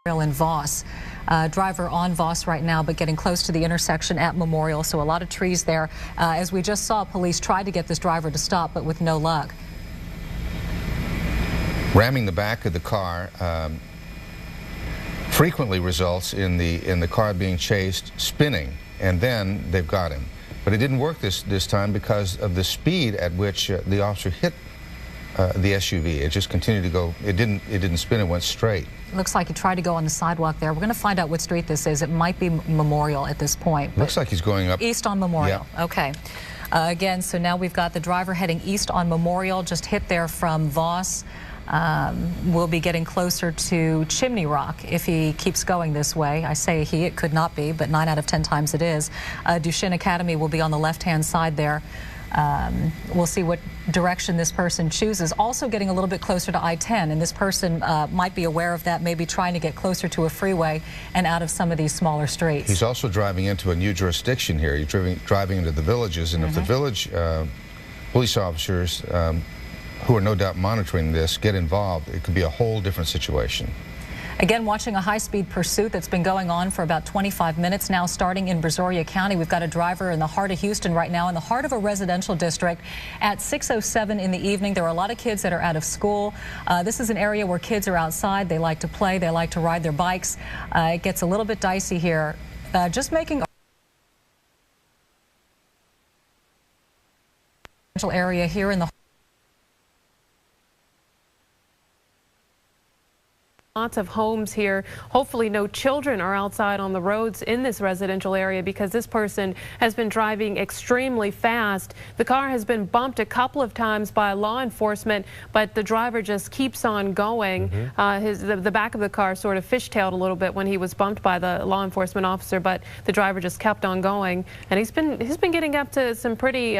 in Voss. Driver on Voss right now, but getting close to the intersection at Memorial, so a lot of trees there. As we just saw, police tried to get this driver to stop, but with no luck. Ramming the back of the car frequently results in the car being chased, spinning, and then they've got him. But it didn't work this time because of the speed at which the officer hit the SUV. It just continued to go. It didn't spin. It went straight. Looks like he tried to go on the sidewalk there. We're going to find out what street this is. It might be Memorial at this point. Looks like he's going up east on Memorial. Yeah. Okay. Again, so now we've got the driver heading east on Memorial, just hit there from Voss. We'll be getting closer to Chimney Rock if he keeps going this way. I say he, it could not be, but 9 out of 10 times it is. Duchesne Academy will be on the left-hand side there. We'll see what direction this person chooses. Also getting a little bit closer to I-10, and this person might be aware of that, maybe trying to get closer to a freeway and out of some of these smaller streets. He's also driving into a new jurisdiction here. He's driving into the villages, and if the village police officers who are no doubt monitoring this get involved, it could be a whole different situation. Again, watching a high-speed pursuit that's been going on for about 25 minutes now, starting in Brazoria County. We've got a driver in the heart of Houston right now, in the heart of a residential district at 6:07 in the evening. There are a lot of kids that are out of school. This is an area where kids are outside. They like to play. They like to ride their bikes. It gets a little bit dicey here. Just making a area here in the lots of homes here. Hopefully no children are outside on the roads in this residential area because this person has been driving extremely fast. The car has been bumped a couple of times by law enforcement, but the driver just keeps on going. The back of the car sort of fishtailed a little bit when he was bumped by the law enforcement officer, but the driver just kept on going, and he's been getting up to some pretty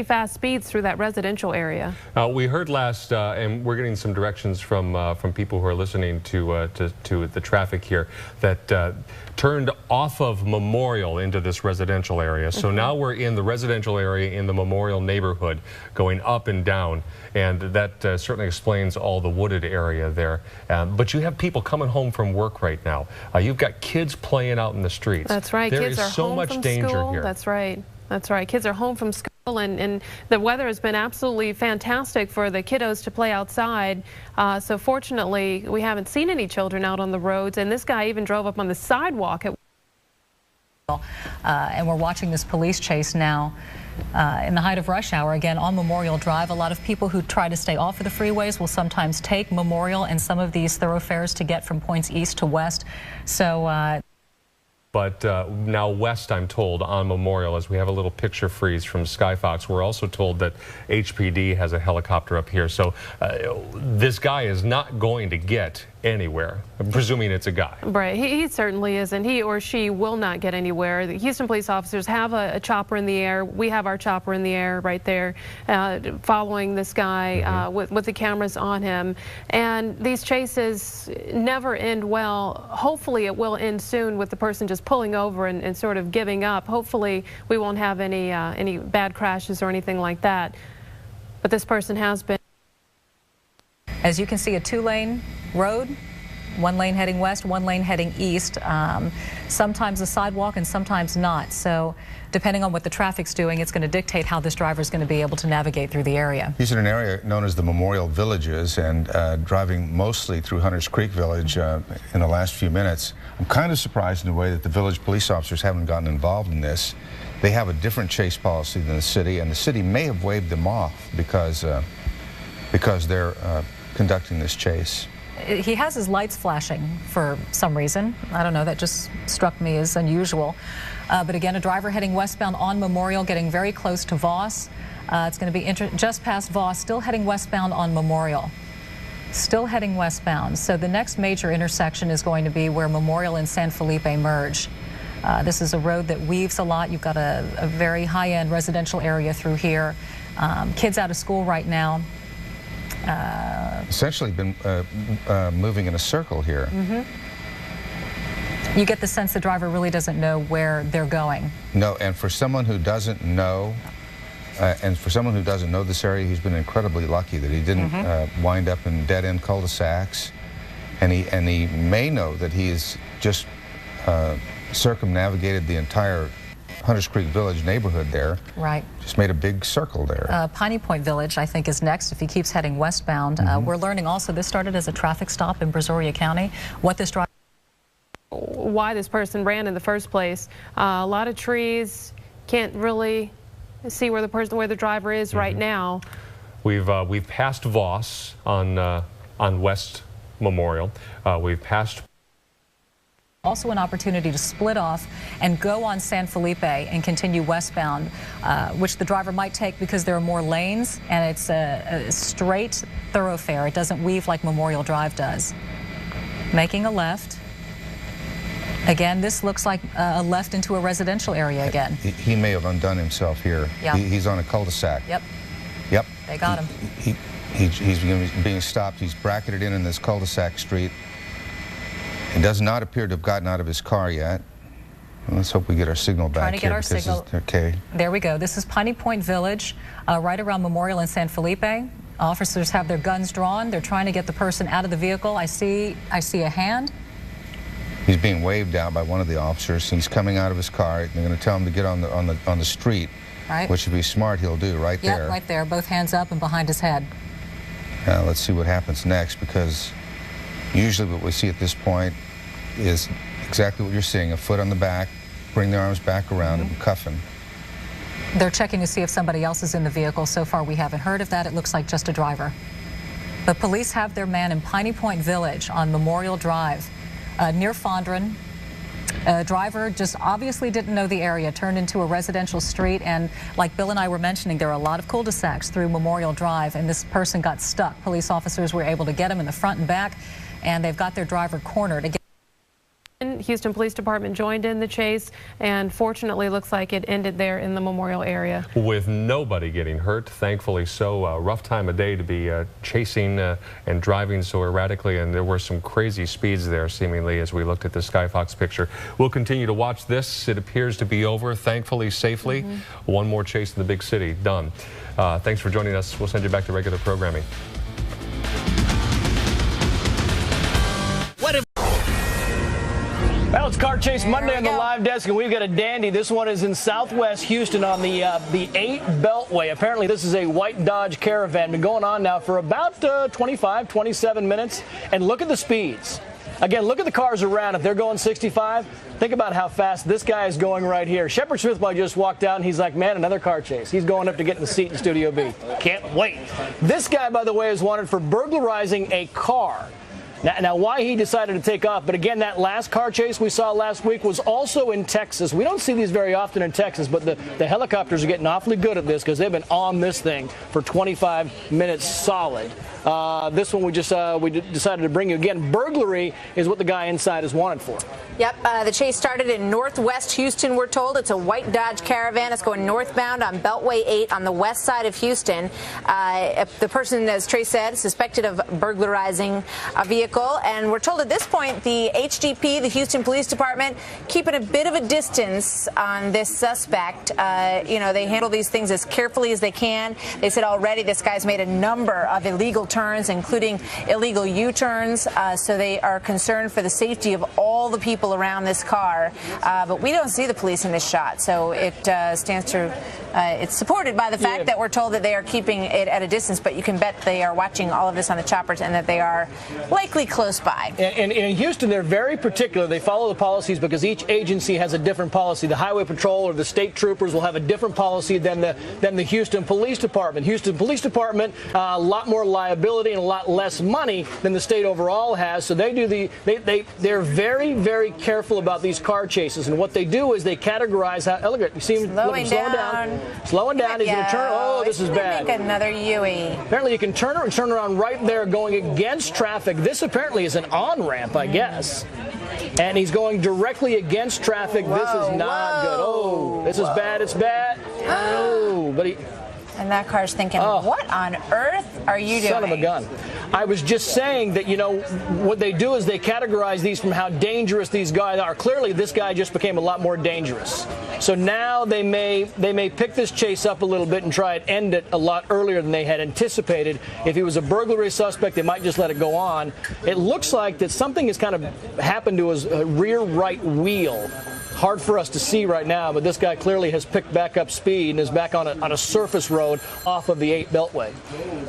fast speeds through that residential area. We heard last, and we're getting some directions from people who are listening to the traffic here, that turned off of Memorial into this residential area. So now we're in the residential area in the Memorial neighborhood, going up and down, and that certainly explains all the wooded area there. But you have people coming home from work right now. You've got kids playing out in the streets. That's right. There kids is are so home much from danger school. here. That's right. That's right. Kids are home from school, and the weather has been absolutely fantastic for the kiddos to play outside. So fortunately, we haven't seen any children out on the roads, and this guy even drove up on the sidewalk. And we're watching this police chase now in the height of rush hour, again on Memorial Drive. A lot of people who try to stay off of the freeways will sometimes take Memorial and some of these thoroughfares to get from points east to west. So But now west, I'm told, on Memorial, as we have a little picture freeze from Skyfox, we're also told that HPD has a helicopter up here. So this guy is not going to get anywhere. I'm presuming it's a guy. Right, he certainly isn't. He or she will not get anywhere. The Houston police officers have a chopper in the air. We have our chopper in the air right there, following this guy with the cameras on him. And these chases never end well. Hopefully it will end soon with the person just pulling over and sort of giving up. Hopefully we won't have any bad crashes or anything like that. But this person has been. As you can see, a 2-lane road, 1 lane heading west, 1 lane heading east. Sometimes a sidewalk and sometimes not. So depending on what the traffic's doing, it's going to dictate how this driver is going to be able to navigate through the area. He's in an area known as the Memorial Villages, and driving mostly through Hunters Creek Village in the last few minutes. I'm kind of surprised in the way that the village police officers haven't gotten involved in this. They have a different chase policy than the city, and the city may have waved them off because they're conducting this chase. He has his lights flashing for some reason. I don't know, that just struck me as unusual. But again, a driver heading westbound on Memorial, getting very close to Voss. It's going to be just past Voss, still heading westbound on Memorial. Still heading westbound. So the next major intersection is going to be where Memorial and San Felipe merge. This is a road that weaves a lot. You've got a very high-end residential area through here. Kids out of school right now. Essentially been moving in a circle here. You get the sense the driver really doesn't know where they're going. No, and for someone who doesn't know, this area, he's been incredibly lucky that he didn't wind up in dead-end cul-de-sacs and he may know that he has just circumnavigated the entire Hunters Creek Village neighborhood there. Right. Just made a big circle there. Piney Point Village, I think, is next if he keeps heading westbound. We're learning also this started as a traffic stop in Brazoria County. What this driver... Why this person ran in the first place. A lot of trees, can't really see where the driver is right now. We've passed Voss on West Memorial. We've passed... Also an opportunity to split off and go on San Felipe and continue westbound, which the driver might take because there are more lanes and it's a straight thoroughfare. It doesn't weave like Memorial Drive does. Making a left. Again, this looks like a left into a residential area again. He may have undone himself here. Yeah. He's on a cul-de-sac. Yep. Yep. They got him. He's being stopped. He's bracketed in this cul-de-sac street. He does not appear to have gotten out of his car yet. Let's hope we get our signal back. Trying to get our signal. Okay. There we go. This is Piney Point Village, right around Memorial and San Felipe. Officers have their guns drawn. They're trying to get the person out of the vehicle. I see a hand. He's being waved out by one of the officers. He's coming out of his car. They're going to tell him to get on the street, right. Which would be smart. He'll do right there. Yep, right there. Both hands up and behind his head. Now let's see what happens next, because usually what we see at this point is exactly what you're seeing, a foot on the back, bring their arms back around and cuff him. They're checking to see if somebody else is in the vehicle. So far we haven't heard of that. It looks like just a driver. But police have their man in Piney Point Village on Memorial Drive near Fondren. A driver just obviously didn't know the area, turned into a residential street, and like Bill and I were mentioning, there are a lot of cul-de-sacs through Memorial Drive, and this person got stuck. Police officers were able to get him in the front and back, and they've got their driver cornered. Again, Houston Police Department joined in the chase, and fortunately looks like it ended there in the Memorial area. With nobody getting hurt, thankfully so. A rough time of day to be chasing and driving so erratically, and there were some crazy speeds there seemingly as we looked at the Skyfox picture. We'll continue to watch this. It appears to be over, thankfully, safely. One more chase in the big city, done. Thanks for joining us. We'll send you back to regular programming. Well, it's Car Chase Monday on the live desk, and we've got a dandy. This one is in southwest Houston on the 8 Beltway. Apparently, this is a white Dodge Caravan. Been going on now for about 25, 27 minutes. And look at the speeds. Again, look at the cars around. If they're going 65, think about how fast this guy is going right here. Shepard Smith just walked out, and he's like, man, another car chase. He's going up to get in the seat in Studio B. Can't wait. This guy, by the way, is wanted for burglarizing a car. Now, why he decided to take off, but again, that last car chase we saw last week was also in Texas. We don't see these very often in Texas, but the helicopters are getting awfully good at this because they've been on this thing for 25 minutes solid. This one we decided to bring you. Again, burglary is what the guy inside is wanted for. Yep, the chase started in northwest Houston, we're told. It's a white Dodge Caravan. It's going northbound on Beltway 8 on the west side of Houston. The person, as Trey said, suspected of burglarizing a vehicle. And we're told at this point the HDP, the Houston Police Department, keeping a bit of a distance on this suspect. You know, they handle these things as carefully as they can. They said already this guy's made a number of illegal turns, including illegal U-turns. So they are concerned for the safety of all the people around this car. But we don't see the police in this shot. So it stands to, it's supported by the fact that we're told that they are keeping it at a distance. But you can bet they are watching all of this on the choppers and that they are likely close by. And in Houston, they're very particular. They follow the policies because each agency has a different policy. The Highway Patrol or the state troopers will have a different policy than the Houston Police Department. Houston Police Department, a lot more liability and a lot less money than the state overall has. So they do they're very, very careful about these car chases. And what they do is they categorize how. Look at you see him slowing down. Slowing down. He's going to turn. Oh, this is bad. Make another Yui. Apparently, you can turn around right there, going against traffic. This apparently is an on-ramp, I guess. And he's going directly against traffic. This is not good. Oh, this is bad. It's bad. Oh, but he. And that car's thinking, what on earth are you doing? Son of a gun. I was just saying that, you know, what they do is they categorize these from how dangerous these guys are. Clearly, this guy just became a lot more dangerous. So now they may pick this chase up a little bit and try and end it a lot earlier than they had anticipated. If he was a burglary suspect, they might just let it go on. It looks like that something has kind of happened to his rear right wheel. Hard for us to see right now, but this guy clearly has picked back up speed and is back on a surface road off of the 8 Beltway.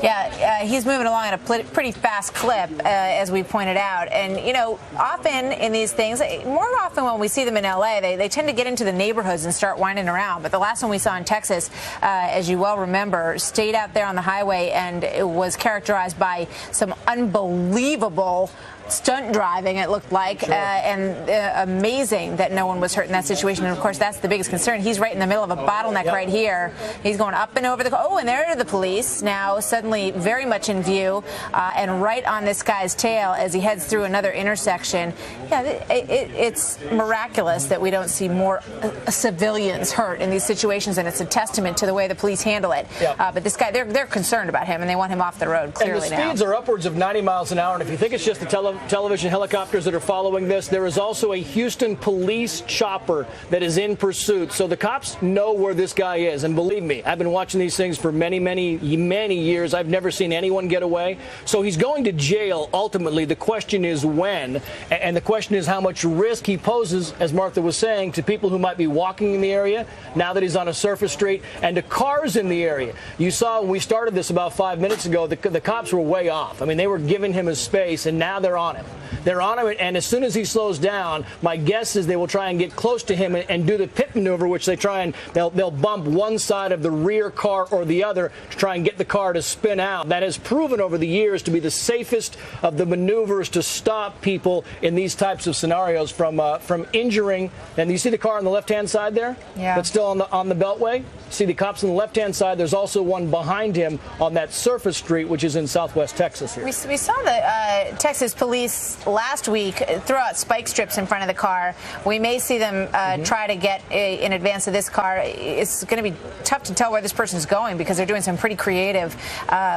Yeah, he's moving along at a pretty fast clip, as we pointed out. And, you know, often in these things, more often when we see them in L.A., they tend to get into the neighborhoods and start winding around. But the last one we saw in Texas, as you well remember, stayed out there on the highway, and it was characterized by some unbelievable stunt driving, it looked like, sure. And amazing that no one was hurt in that situation. And of course, that's the biggest concern. He's right in the middle of a bottleneck right here. He's going up and over the, and there are the police now suddenly very much in view, and right on this guy's tail as he heads through another intersection. Yeah, it's miraculous that we don't see more civilians hurt in these situations, and it's a testament to the way the police handle it. But this guy, they're concerned about him, and they want him off the road clearly now. And the speeds are upwards of 90 miles an hour, and if you think it's just the television helicopters that are following this, there is also a Houston police chopper that is in pursuit. So the cops know where this guy is. And believe me, I've been watching these things for many years. I've never seen anyone get away. So he's going to jail ultimately. The question is when. And the question is how much risk he poses, as Martha was saying, to people who might be walking in the area now that he's on a surface street, and to cars in the area. You saw when we started this about 5 minutes ago, the cops were way off. I mean, they were giving him his space, and now they're on him. They're on him, and as soon as he slows down, my guess is they will try and get close to him and do the pit maneuver, which they try and they'll bump one side of the rear car or the other to try and get the car to spin out. That has proven over the years to be the safest of the maneuvers to stop people in these types of scenarios from injuring. And you see the car on the left-hand side there? Yeah. That's still on the Beltway. See the cops on the left-hand side. There's also one behind him on that surface street, which is in southwest Texas here. We saw the Texas police last week throw out spike strips in front of the car. We may see them try to get in advance of this car. It's going to be tough to tell where this person's going because they're doing some pretty creative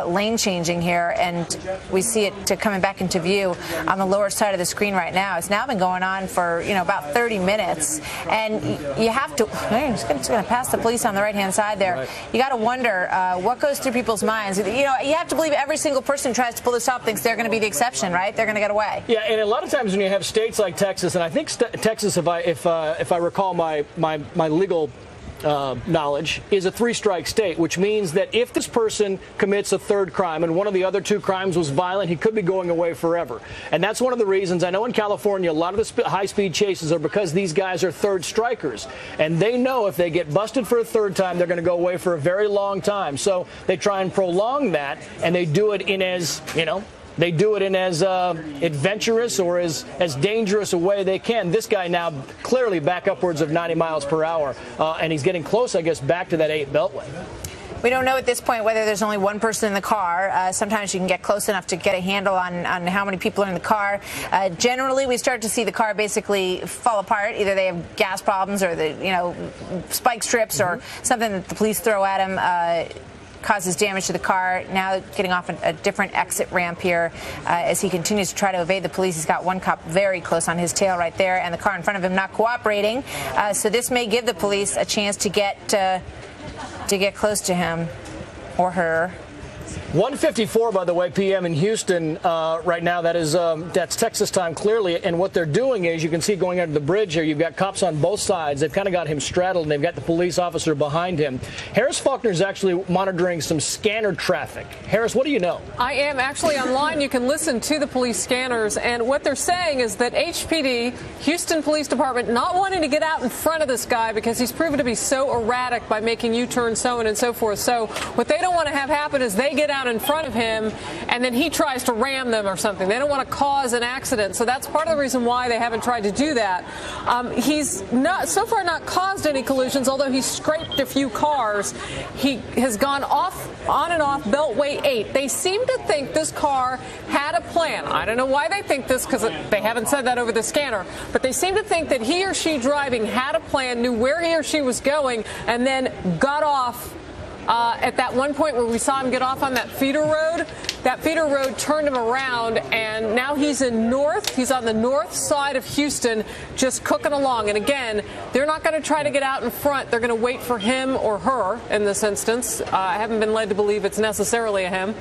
lane changing here, and we see it coming back into view on the lower side of the screen right now. It's now been going on for about 30 minutes, and you have to. It's going to pass the police on the right-hand side there. Right. You got to wonder what goes through people's minds. You have to believe every single person who tries to pull this off thinks they're going to be the exception, right? They're going to get away. Yeah, and a lot of times when you have states like Texas, and I think Texas, if I recall my legal knowledge, is a 3-strike state, which means that if this person commits a third crime and one of the other 2 crimes was violent, he could be going away forever. And that's one of the reasons I know in California a lot of the high-speed chases are because these guys are third strikers, and they know if they get busted for a third time, they're going to go away for a very long time. So they try and prolong that, and they do it in as adventurous or as dangerous a way they can. This guy now clearly back upwards of 90 miles per hour, and he's getting close, I guess, back to that 8 Beltway. We don't know at this point whether there's only one person in the car. Sometimes you can get close enough to get a handle on how many people are in the car. Generally, we start to see the car basically fall apart. Either they have gas problems or the spike strips or something that the police throw at him. Causes damage to the car. Now getting off a different exit ramp here as he continues to try to evade the police. He's got one cop very close on his tail right there, and the car in front of him not cooperating. So this may give the police a chance to get close to him or her. 1:54, by the way, p.m. in Houston right now. That's Texas time clearly. And what they're doing is, you can see going under the bridge here, you've got cops on both sides. They've kind of got him straddled, and they've got the police officer behind him. Harris Faulkner is actually monitoring some scanner traffic. Harris, what do you know? I am actually online. You can listen to the police scanners. And what they're saying is that HPD, Houston Police Department, not wanting to get out in front of this guy because he's proven to be so erratic by making U-turns, so on and so forth. So what they don't want to have happen is they get out in front of him and then he tries to ram them or something. They don't want to cause an accident. So that's part of the reason why they haven't tried to do that. He's so far not caused any collisions, although he's scraped a few cars. He has gone on and off Beltway 8. They seem to think this car had a plan. I don't know why they think this, because they haven't said that over the scanner, but they seem to think that he or she driving had a plan, knew where he or she was going, and then got off at that one point where we saw him get off on that feeder road. That feeder road turned him around, and now he's on the north side of Houston, just cooking along. And again, they're not going to try to get out in front. They're going to wait for him or her in this instance. I haven't been led to believe it's necessarily a him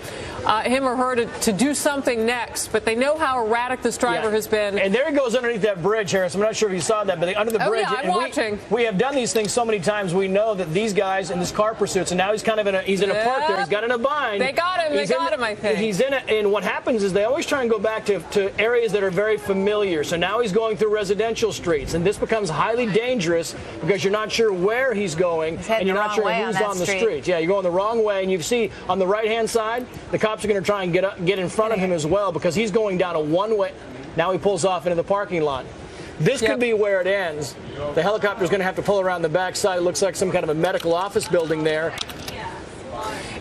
or her to do something next, but they know how erratic this driver has been. And there he goes underneath that bridge, Harris. I'm not sure if you saw that, but under the bridge. Yeah, I'm watching. We have done these things so many times. We know that these guys in this car pursuits, and now he's kind of in a park there. He's got in a bind. They got him. I think. He's in it, and what happens is they always try and go back to areas that are very familiar. So now he's going through residential streets, and this becomes highly dangerous because you're not sure where he's going, and you're not sure who's on the street. Yeah, you're going the wrong way, and you see on the right-hand side, the cops are going to try and get in front of him as well because he's going down a one-way. Now he pulls off into the parking lot. This could be where it ends. The helicopter's going to have to pull around the backside. It looks like some kind of a medical office building there.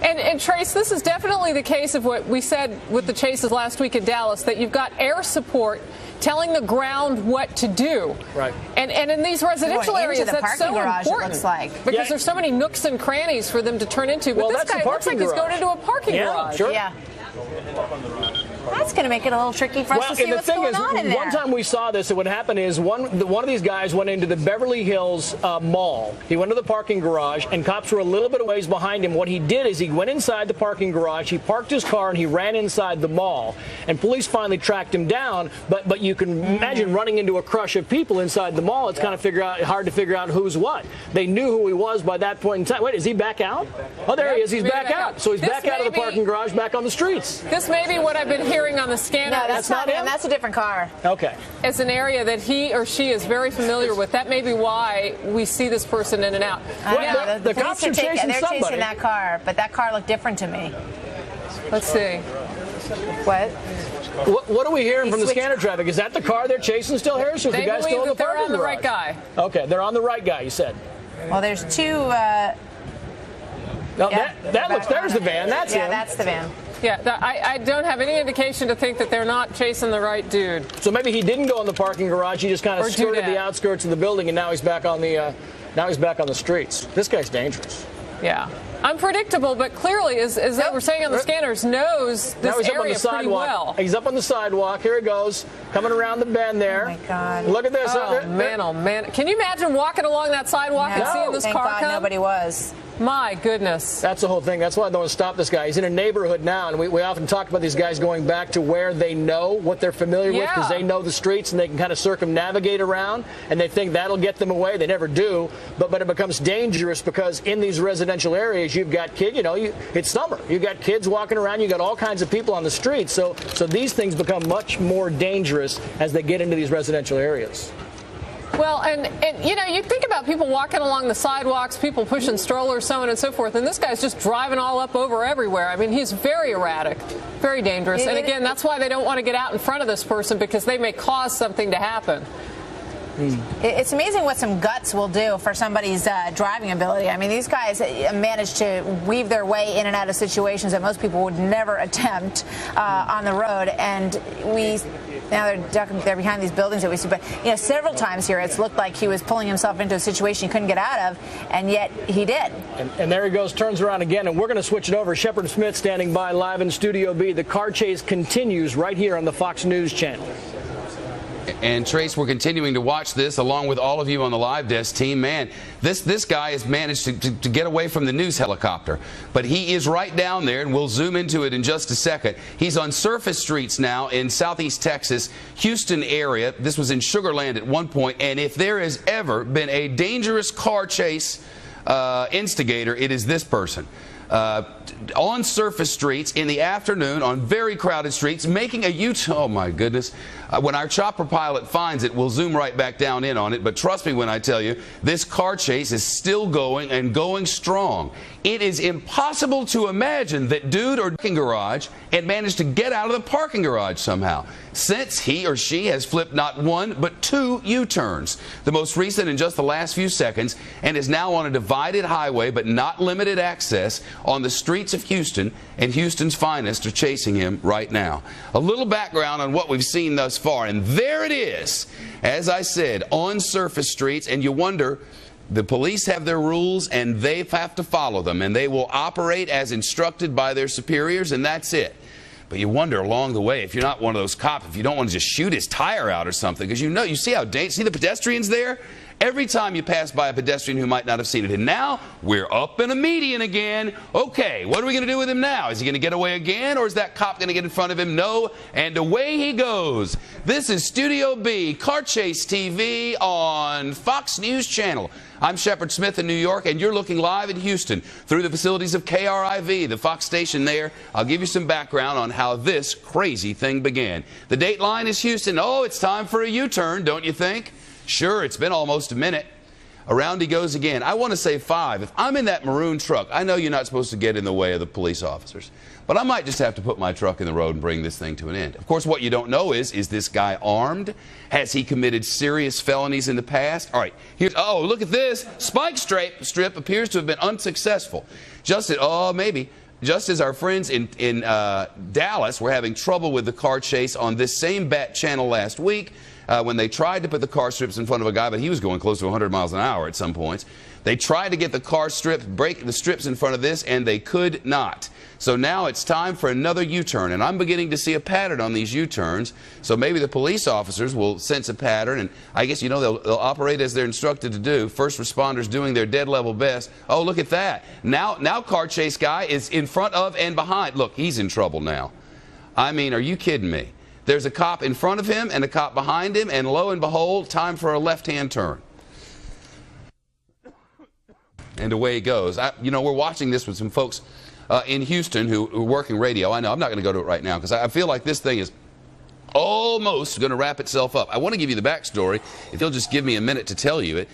And Trace, this is definitely the case of what we said with the chases last week in Dallas, that you've got air support telling the ground what to do. Right. And in these residential areas, that's so garage, important. It looks like. Because there's so many nooks and crannies for them to turn into. But this guy looks like he's going into a parking garage. Sure. Yeah. That's going to make it a little tricky for us to see what's going on in there. One time we saw this, and what happened is one of these guys went into the Beverly Hills Mall. He went to the parking garage, and cops were a little bit of ways behind him. What he did is he went inside the parking garage, he parked his car, and he ran inside the mall. And police finally tracked him down, but you can imagine running into a crush of people inside the mall. It's kind of hard to figure out who's what. They knew who he was by that point in time. Wait, is he back out? Oh, there he is. He's back out. So he's back out of the parking garage, back on the streets. This may be what I've been hearing on the scanner. No, that's not him. That's a different car. Okay. It's an area that he or she is very familiar with. That may be why we see this person in and out. The cops are chasing somebody. They're chasing that car, but that car looked different to me. Let's see. What? What are we hearing from the scanner traffic? Is that the car they're chasing still, Harris, or is the guy still in the parking garage? They're on the right guy. Okay, they're on the right guy, you said. Well, there's two. No, there's the van. That's him. Yeah, that's the van. Yeah, I don't have any indication to think that they're not chasing the right dude. So maybe he didn't go in the parking garage. He just kind of skirted the outskirts of the building, and now he's back on the streets. This guy's dangerous. Yeah. Unpredictable, but clearly, as they were saying on the scanners, knows this area pretty well. He's up on the sidewalk. Here he goes, coming around the bend there. Oh, my God. Look at this. Oh, man, oh, man. Can you imagine walking along that sidewalk and seeing this car come? Thank God nobody was. My goodness. That's the whole thing. That's why I don't want to stop this guy. He's in a neighborhood now, and we often talk about these guys going back to where they know what they're familiar with because they know the streets and they can kind of circumnavigate around, and they think that'll get them away. They never do, but it becomes dangerous because in these residential areas, you've got kids, it's summer. You've got kids walking around. You've got all kinds of people on the streets. So these things become much more dangerous as they get into these residential areas. Well, and you think about people walking along the sidewalks, people pushing strollers, so on and so forth, and this guy's just driving all up over everywhere. I mean, he's very erratic, very dangerous. And again, that's why they don't want to get out in front of this person because they may cause something to happen. It's amazing what some guts will do for somebody's driving ability. I mean, these guys manage to weave their way in and out of situations that most people would never attempt on the road. And now they're behind these buildings that we see. But several times here, it's looked like he was pulling himself into a situation he couldn't get out of, and yet he did. And there he goes, turns around again, and we're going to switch it over. Shepard Smith standing by live in Studio B. The car chase continues right here on the Fox News channel. And Trace, we're continuing to watch this along with all of you on the live desk team. Man, this guy has managed to get away from the news helicopter, but he is right down there, and we'll zoom into it in just a second. He's on surface streets now in southeast Texas, Houston area. This was in Sugar Land at one point, and if there has ever been a dangerous car chase instigator, it is this person. On surface streets in the afternoon on very crowded streets, making a U-turn. Oh my goodness. When our chopper pilot finds it, we'll zoom right back down in on it. But trust me when I tell you, this car chase is still going and going strong. It is impossible to imagine that dude or parking garage had managed to get out of the parking garage somehow, since he or she has flipped not one but two U-turns, the most recent in just the last few seconds, and is now on a divided highway but not limited access on the streets of Houston, and Houston's finest are chasing him right now. A little background on what we've seen thus far, and there it is, as I said, on surface streets, and you wonder, The police have their rules, and they have to follow them, and they will operate as instructed by their superiors, and that's it. But you wonder along the way, if you're not one of those cops, if you don't want to just shoot his tire out or something, because you see how dangerous, see the pedestrians there? Every time you pass by a pedestrian who might not have seen it. And now we're up in a median again. Okay, what are we going to do with him now? Is he going to get away again, or is that cop going to get in front of him? No, and away he goes. This is Studio B, Car Chase TV on Fox News Channel. I'm Shepard Smith in New York, and you're looking live in Houston through the facilities of KRIV, the Fox station there. I'll give you some background on how this crazy thing began. The date line is Houston. Oh, it's time for a U-turn, don't you think? Sure, it's been almost a minute. Around he goes again. I want to say 5. If I'm in that maroon truck, I know you're not supposed to get in the way of the police officers, but I might just have to put my truck in the road and bring this thing to an end. Of course, what you don't know is this guy armed? Has he committed serious felonies in the past? All right, here's, oh, look at this. Spike strip appears to have been unsuccessful. Just as our friends in Dallas were having trouble with the car chase on this same bat channel last week, when they tried to put the car strips in front of a guy, but he was going close to 100 miles an hour at some points. They tried to get the car strips, break the strips in front of this, and they could not. So now it's time for another U-turn, and I'm beginning to see a pattern on these U-turns. So maybe the police officers will sense a pattern, and I guess, you know, they'll operate as they're instructed to do. First responders doing their dead level best. Oh, look at that. Now car chase guy is in front of and behind. Look, he's in trouble now. I mean, are you kidding me? There's a cop in front of him and a cop behind him, and lo and behold, time for a left-hand turn. And away he goes. You know, we're watching this with some folks in Houston who are working radio. I know I'm not going to go to it right now because I feel like this thing is almost going to wrap itself up. I want to give you the backstory, if you'll just give me a minute to tell you it.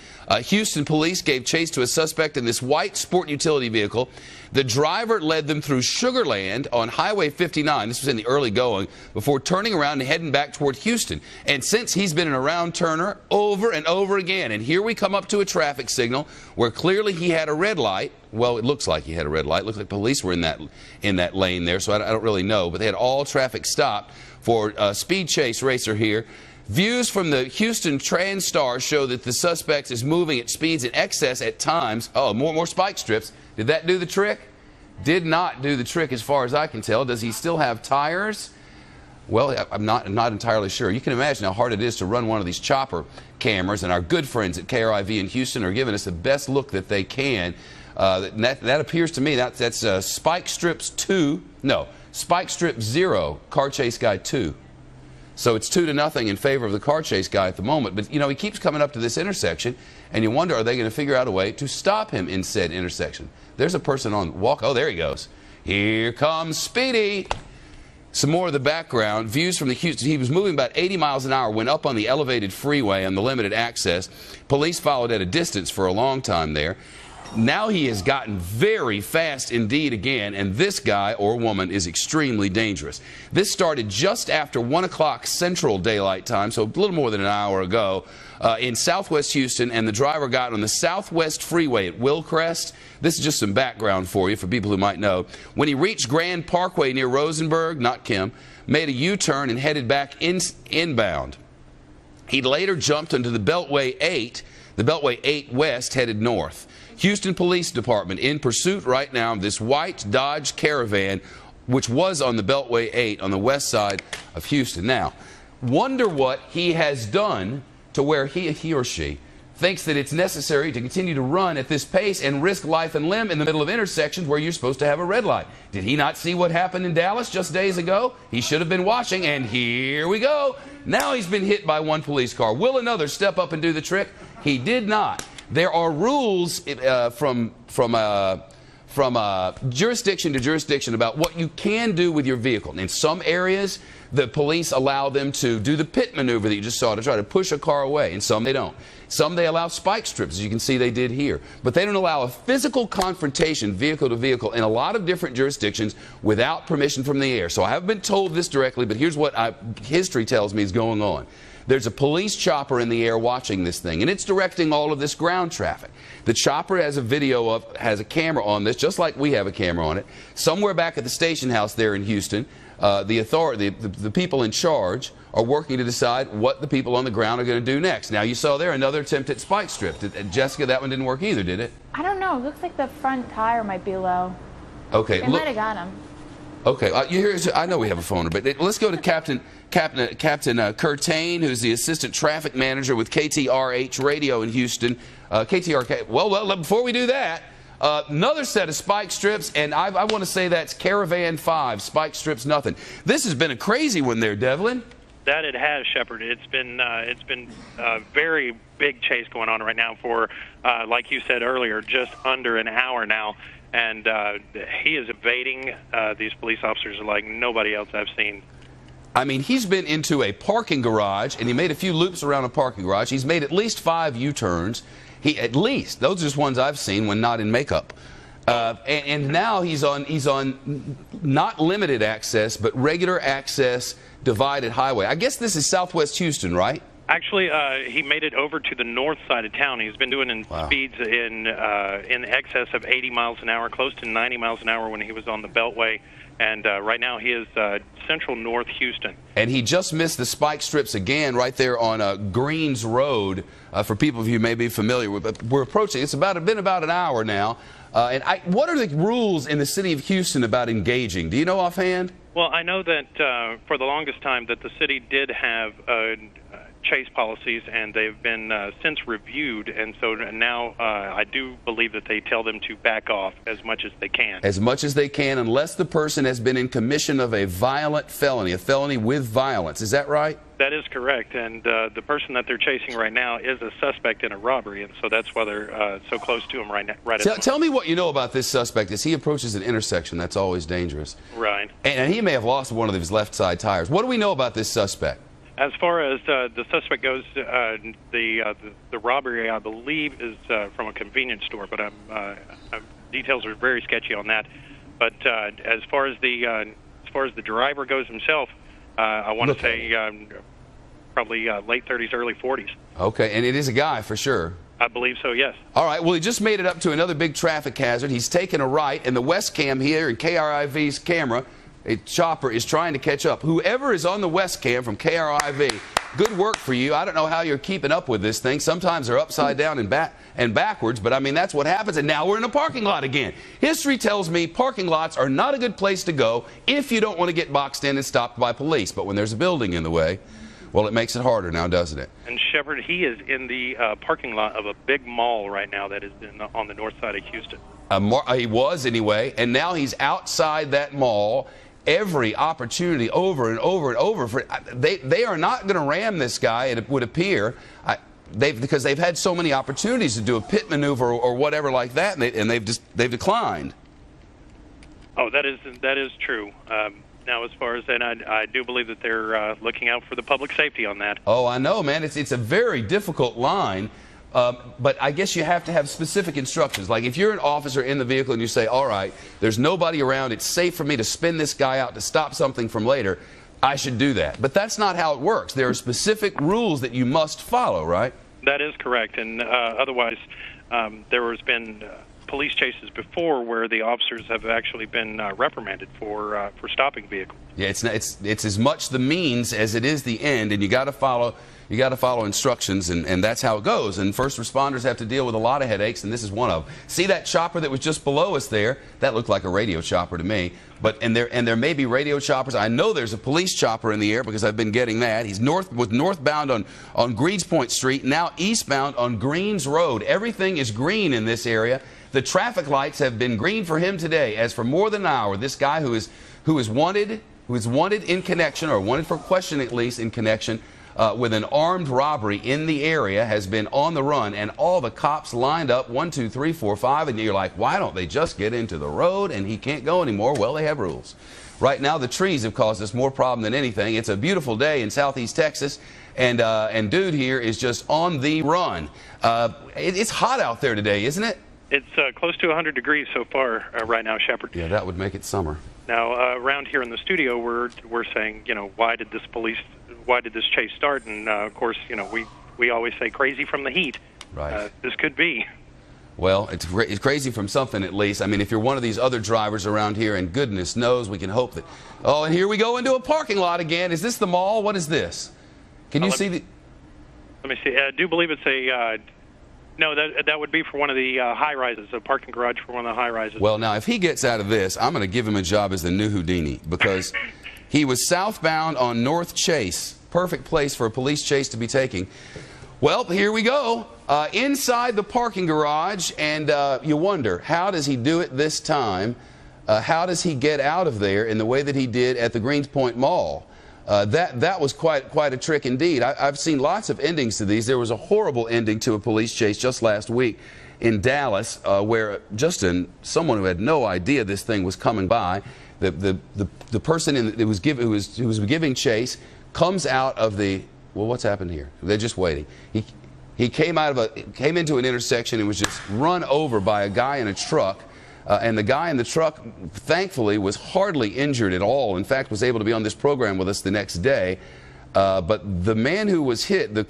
Houston police gave chase to a suspect in this white sport utility vehicle. The driver led them through Sugar Land on Highway 59. This was in the early going, before turning around and heading back toward Houston. And since he's been an around turner over and over again. And here we come up to a traffic signal where clearly he had a red light. Well, it looks like he had a red light. It looks like police were in that lane there, so I don't really know. But they had all traffic stopped for a speed chase racer here. Views from the Houston TransStar show that the suspect is moving at speeds in excess at times. Oh, more spike strips. Did that do the trick? Did not do the trick as far as I can tell. Does he still have tires? Well, I'm not entirely sure. You can imagine how hard it is to run one of these chopper cameras, and our good friends at KRIV in Houston are giving us the best look that they can. That appears to me that's Spike Strips 2. No, Spike Strip 0, Car Chase Guy 2. So it's 2-0 in favor of the car chase guy at the moment. But, you know, he keeps coming up to this intersection, and you wonder, are they going to figure out a way to stop him in said intersection? There's a person on walk. Oh, there he goes. Here comes Speedy. Some more of the background. Views from the Houston. He was moving about 80 miles an hour, went up on the elevated freeway on the limited access. Police followed at a distance for a long time there. Now he has gotten very fast indeed again, and this guy or woman is extremely dangerous. This started just after 1 o'clock Central Daylight Time, so a little more than an hour ago, in southwest Houston, and the driver got on the southwest freeway at Willcrest. This is just some background for you, for people who might know. When he reached Grand Parkway near Rosenberg, not Kim, made a U-turn and headed back inbound. He later jumped into the Beltway 8, the Beltway 8 West headed north. Houston Police Department in pursuit right now of this white Dodge Caravan, which was on the Beltway 8 on the west side of Houston. Now, wonder what he has done to where he or she thinks that it's necessary to continue to run at this pace and risk life and limb in the middle of intersections where you're supposed to have a red light. Did he not see what happened in Dallas just days ago? He should have been watching, and here we go. Now he's been hit by one police car. Will another step up and do the trick? He did not. There are rules from jurisdiction to jurisdiction about what you can do with your vehicle. In some areas, the police allow them to do the pit maneuver that you just saw to try to push a car away. In some, they don't. Some, they allow spike strips, as you can see they did here. But they don't allow a physical confrontation, vehicle to vehicle, in a lot of different jurisdictions without permission from the air. So I haven't been told this directly, but here's what history tells me is going on. There's a police chopper in the air watching this thing, and it's directing all of this ground traffic. The chopper has a camera on this, just like we have a camera on it. Somewhere back at the station house there in Houston, the people in charge are working to decide what the people on the ground are going to do next. Now, you saw there another attempt at spike strip. Jessica, that one didn't work either, did it? I don't know. It looks like the front tire might be low. Okay. It might have got him. Okay. I know we have a phone, but let's go to Captain Curtain, who's the assistant traffic manager with KTRH Radio in Houston. KTRK. Well, before we do that, another set of spike strips, and I want to say that's Caravan 5. Spike strips, nothing. This has been a crazy one there, Devlin. That it has, Shepard. It's been a very big chase going on right now for, like you said earlier, just under an hour now, and he is evading these police officers like nobody else I've seen. I mean, he's been into a parking garage, and he made a few loops around a parking garage. He's made at least 5 U-turns. At least those are just ones I've seen when not in makeup. And now he's on not limited access, but regular access divided highway. I guess this is Southwest Houston, right? Actually, he made it over to the north side of town. He's been doing speeds in excess of 80 miles an hour, close to 90 miles an hour when he was on the Beltway. And right now he is central north Houston. And he just missed the spike strips again right there on Greens Road, for people who may be familiar with. But we're approaching. It's been about an hour now. What are the rules in the city of Houston about engaging? Do you know offhand? Well, I know that for the longest time that the city did have chase policies, and they've been since reviewed, and so now I do believe that they tell them to back off as much as they can. As much as they can, unless the person has been in commission of a violent felony, a felony with violence. Is that right? That is correct, and the person that they're chasing right now is a suspect in a robbery, and so that's why they're so close to him right now. Tell me what you know about this suspect. As he approaches an intersection, that's always dangerous. Right. And he may have lost one of his left side tires. What do we know about this suspect? As far as the suspect goes, the robbery, I believe, is from a convenience store, but details are very sketchy on that. But as far as the driver goes himself, I want to say probably late 30s, early 40s. Okay, and it is a guy for sure. I believe so, yes. All right, well, he just made it up to another big traffic hazard. He's taken a right, and the West Cam here in KRIV's camera, a chopper is trying to catch up. Whoever is on the West Cam from KRIV, good work for you. I don't know how you're keeping up with this thing. Sometimes they're upside down and backwards, but I mean, that's what happens. And now we're in a parking lot again. History tells me parking lots are not a good place to go if you don't want to get boxed in and stopped by police. But when there's a building in the way, well, it makes it harder now, doesn't it? And Shepard, he is in the parking lot of a big mall right now that is on the north side of Houston. He was anyway, and now he's outside that mall. Every opportunity over and over and over. They are not going to ram this guy, it would appear, because they've had so many opportunities to do a pit maneuver or whatever like that, and they've declined. Oh, that is true. Now, as far as that, I do believe that they're looking out for the public safety on that. Oh, I know, man. It's a very difficult line. But I guess you have to have specific instructions. Like if you're an officer in the vehicle and you say, all right, there's nobody around, it's safe for me to spin this guy out to stop something from later, I should do that. But that's not how it works. There are specific rules that you must follow, right? That is correct. And otherwise, there has been police chases before where the officers have actually been reprimanded for stopping vehicles. Yeah, it's as much the means as it is the end, and you got to follow instructions, and that's how it goes. And first responders have to deal with a lot of headaches, and this is one of them. See that chopper that was just below us there? That looked like a radio chopper to me. And there may be radio choppers. I know there's a police chopper in the air because I've been getting that. He's northbound on Greenspoint Street, now eastbound on Greens Road. Everything is green in this area. The traffic lights have been green for him today, as for more than an hour. This guy who is wanted in connection, or wanted for question at least in connection with an armed robbery in the area, has been on the run, and all the cops lined up, 1, 2, 3, 4, 5, and you're like, why don't they just get into the road and he can't go anymore? Well, they have rules. Right now, the trees have caused us more problem than anything. It's a beautiful day in southeast Texas, and dude here is just on the run. It's hot out there today, isn't it? It's close to 100 degrees so far right now, Shepard. Yeah, that would make it summer. Now, around here in the studio, we're saying, why did this chase start? And of course, we always say crazy from the heat. Right. This could be. Well, it's crazy from something at least. I mean, if you're one of these other drivers around here, and goodness knows we can hope that... Oh, and here we go into a parking lot again. Is this the mall? What is this? Can you see the... Let me see. I do believe it's a... no, that would be for one of the high-rises, a parking garage for one of the high-rises. Well, now, if he gets out of this, I'm going to give him a job as the new Houdini, because he was southbound on North Chase. Perfect place for a police chase to be taking. Well, here we go. Inside the parking garage, and you wonder, how does he do it this time? How does he get out of there in the way that he did at the Greenspoint Mall? That was quite a trick indeed. I've seen lots of endings to these. There was a horrible ending to a police chase just last week in Dallas, where someone who had no idea this thing was coming by, the person who was giving chase comes out of the... Well, what's happened here? They're just waiting. He came into an intersection and was just run over by a guy in a truck. And the guy in the truck, thankfully, was hardly injured at all. In fact, was able to be on this program with us the next day. But the man who was hit, the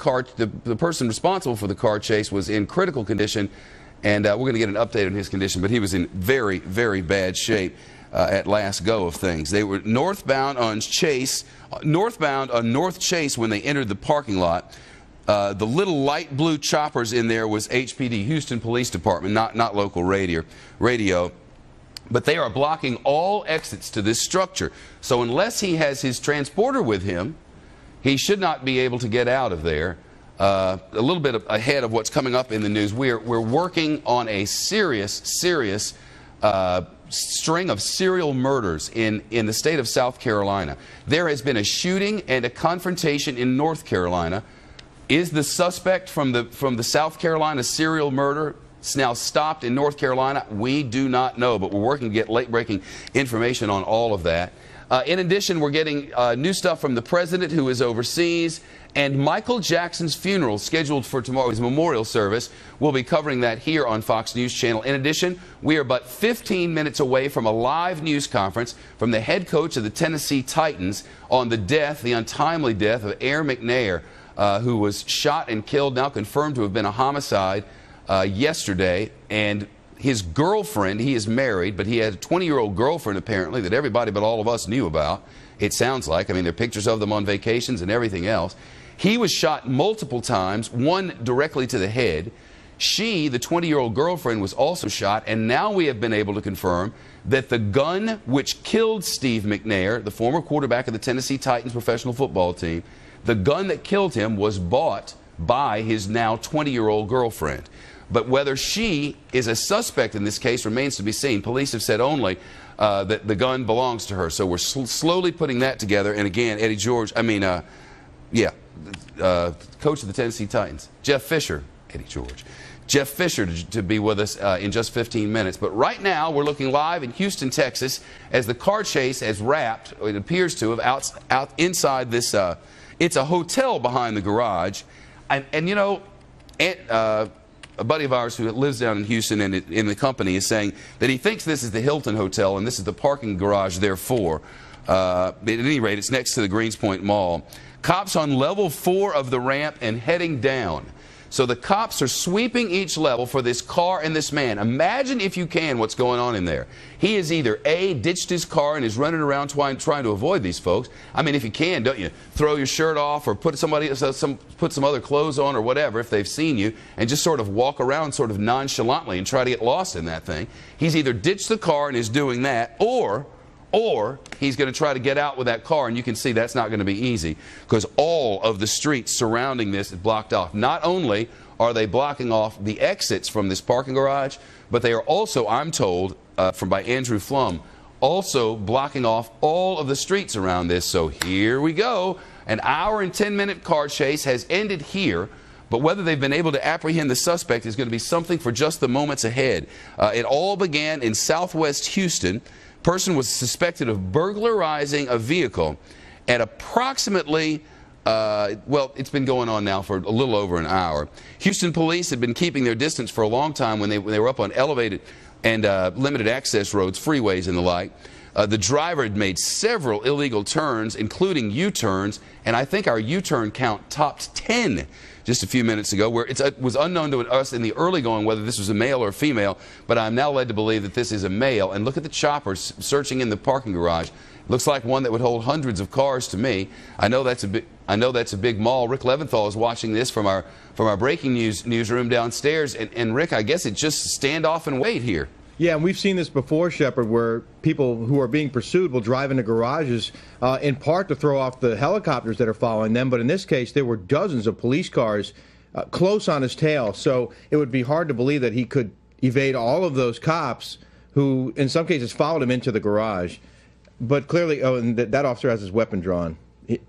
person responsible for the car chase, was in critical condition. And we're going to get an update on his condition. But he was in very, very bad shape at last go of things. They were northbound on North Chase when they entered the parking lot. The little light blue choppers in there was HPD, Houston Police Department, not local radio. But they are blocking all exits to this structure. So unless he has his transporter with him, he should not be able to get out of there. A little bit ahead of what's coming up in the news, we're working on a serious string of serial murders in the state of South Carolina. There has been a shooting and a confrontation in North Carolina. Is the suspect from the South Carolina serial murder now stopped in North Carolina? We do not know, but we're working to get late-breaking information on all of that. In addition, we're getting new stuff from the president, who is overseas, and Michael Jackson's funeral scheduled for tomorrow, his memorial service. We'll be covering that here on Fox News Channel. In addition, we are but 15 minutes away from a live news conference from the head coach of the Tennessee Titans on the untimely death of Air McNair, who was shot and killed, now confirmed to have been a homicide yesterday. And his girlfriend, he is married, but he had a 20-year-old girlfriend apparently that everybody but all of us knew about, it sounds like. I mean, there are pictures of them on vacations and everything else. He was shot multiple times, one directly to the head. She, the 20-year-old girlfriend, was also shot, and now we have been able to confirm that the gun which killed Steve McNair, the former quarterback of the Tennessee Titans professional football team, the gun that killed him was bought by his now 20-year-old girlfriend. But whether she is a suspect in this case remains to be seen. Police have said only that the gun belongs to her. So we're slowly putting that together. And again, coach of the Tennessee Titans, Jeff Fisher, Jeff Fisher to be with us in just 15 minutes. But right now, we're looking live in Houston, Texas, as the car chase has wrapped, it appears to have, out inside this, it's a hotel behind the garage. And you know, a buddy of ours who lives down in Houston and in the company is saying that he thinks this is the Hilton Hotel and this is the parking garage therefore. At any rate, it's next to the Greenspoint Mall. Cops on level 4 of the ramp and heading down. So the cops are sweeping each level for this car and this man. Imagine, if you can, what's going on in there. He has either A, ditched his car and is running around trying to avoid these folks. I mean, if you can, don't you throw your shirt off or put some other clothes on or whatever if they've seen you, and just sort of walk around sort of nonchalantly and try to get lost in that thing. He's either ditched the car and is doing that, or he's going to try to get out with that car, and you can see that's not going to be easy because all of the streets surrounding this is blocked off. Not only are they blocking off the exits from this parking garage, but they are also, I'm told, by Andrew Flum, also blocking off all of the streets around this. So here we go. An hour and 10-minute car chase has ended here, but whether they've been able to apprehend the suspect is going to be something for just the moments ahead. It all began in southwest Houston. Person was suspected of burglarizing a vehicle at approximately, well, it's been going on now for a little over an hour. Houston police had been keeping their distance for a long time when they were up on elevated and limited access roads, freeways and the like. The driver had made several illegal turns, including U-turns, and I think our U-turn count topped 10 just a few minutes ago, where it was unknown to us in the early going whether this was a male or a female, but I'm now led to believe that this is a male. And look at the choppers searching in the parking garage. Looks like one that would hold hundreds of cars to me. I know that's a big mall. Rick Leventhal is watching this from our breaking news newsroom downstairs. And Rick, I guess it's just stand off and wait here. Yeah, and we've seen this before, Shepard, where people who are being pursued will drive into garages in part to throw off the helicopters that are following them. But in this case, there were dozens of police cars close on his tail. So it would be hard to believe that he could evade all of those cops who, in some cases, followed him into the garage. But clearly, and that officer has his weapon drawn.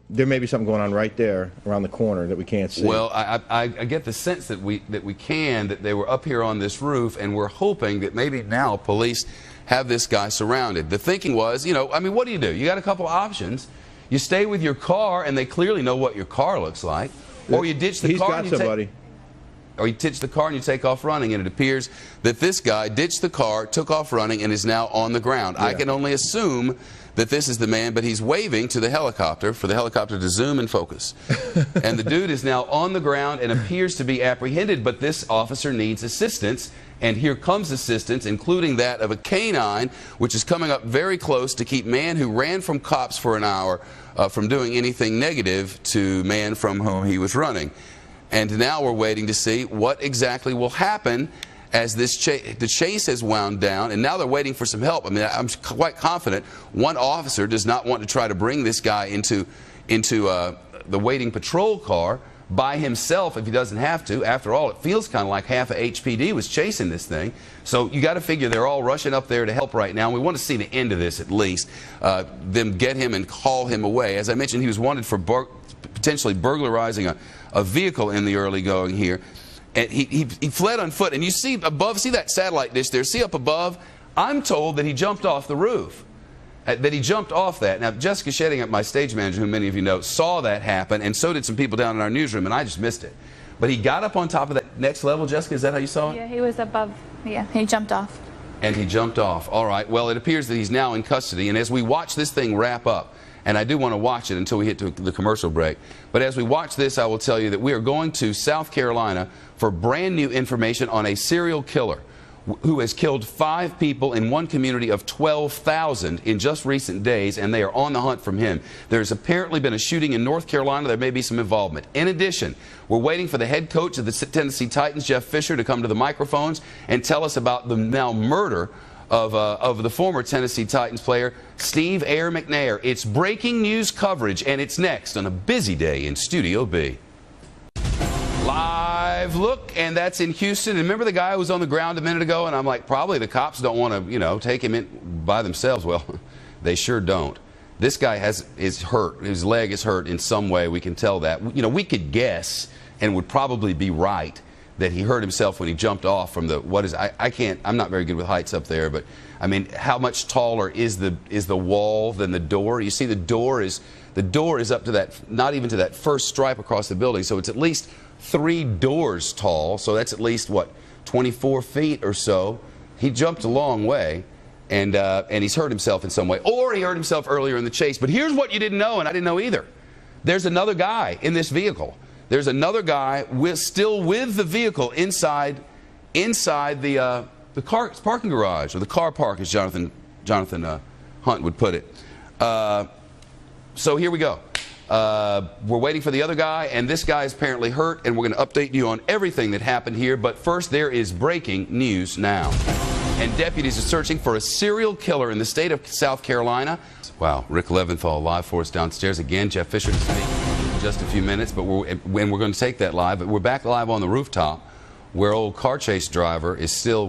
There may be something going on right there around the corner that we can't see. Well, I get the sense that that they were up here on this roof, and we're hoping that maybe now police have this guy surrounded. The thinking was, I mean, what do? You got a couple options. You stay with your car, and they clearly know what your car looks like, or you ditch the car. Or you ditch the car and you take off running, and it appears that this guy ditched the car, took off running, and is now on the ground. Yeah. I can only assume that this is the man, but he's waving to the helicopter for the helicopter to zoom and focus. And the dude is now on the ground and appears to be apprehended, but this officer needs assistance, and here comes assistance, including that of a canine, which is coming up very close to keep man who ran from cops for an hour from doing anything negative to man from whom he was running. And now we're waiting to see what exactly will happen as the chase has wound down, and now they're waiting for some help. I mean, I'm quite confident one officer does not want to try to bring this guy into the waiting patrol car by himself if he doesn't have to. After all, it feels kind of like half of HPD was chasing this thing. So you got to figure they're all rushing up there to help right now. We want to see the end of this at least, them get him and haul him away. As I mentioned, he was wanted for potentially burglarizing a vehicle in the early going here. And he fled on foot. And you see above, see that satellite dish there? See up above? I'm told that he jumped off the roof. That he jumped off that. Now, Jessica Shedding, my stage manager, who many of you know, saw that happen, and so did some people down in our newsroom, and I just missed it. But he got up on top of that next level. Jessica, is that how you saw it? Yeah, he was above. Yeah, he jumped off. And he jumped off. All right. Well, it appears that he's now in custody, and as we watch this thing wrap up, and I do want to watch it until we hit to the commercial break, but as we watch this, I will tell you that we are going to South Carolina for brand new information on a serial killer who has killed 5 people in one community of 12,000 in just recent days, and they are on the hunt from him. There's apparently been a shooting in North Carolina. There may be some involvement. In addition, we're waiting for the head coach of the Tennessee Titans, Jeff Fisher, to come to the microphones and tell us about the now murder of the former Tennessee Titans player, Steve Air McNair. It's breaking news coverage, and it's next on a busy day in Studio B. Live look, and that's in Houston. And remember the guy who was on the ground a minute ago? And I'm like, probably the cops don't want to, take him in by themselves. Well, they sure don't. This guy is hurt. His leg is hurt in some way. We can tell that. We could guess, and would probably be right, that he hurt himself when he jumped off from the I'm not very good with heights up there, but I mean, how much taller is the wall than the door? You see, the door is up to that, not even to that first stripe across the building, so it's at least 3 doors tall, so that's at least, what, 24 feet or so. He jumped a long way, and he's hurt himself in some way. Or he hurt himself earlier in the chase. But here's what you didn't know, and I didn't know either. There's another guy in this vehicle. There's another guy still with the vehicle inside the parking garage, or the car park, as Jonathan Hunt would put it. So here we go. We're waiting for the other guy, and this guy is apparently hurt, and we're going to update you on everything that happened here. But first, there is breaking news now. And deputies are searching for a serial killer in the state of South Carolina. Wow, Rick Leventhal live for us downstairs. Again, Jeff Fisher to speak in just a few minutes, but we're going to take that live. But we're back live on the rooftop where old car chase driver is still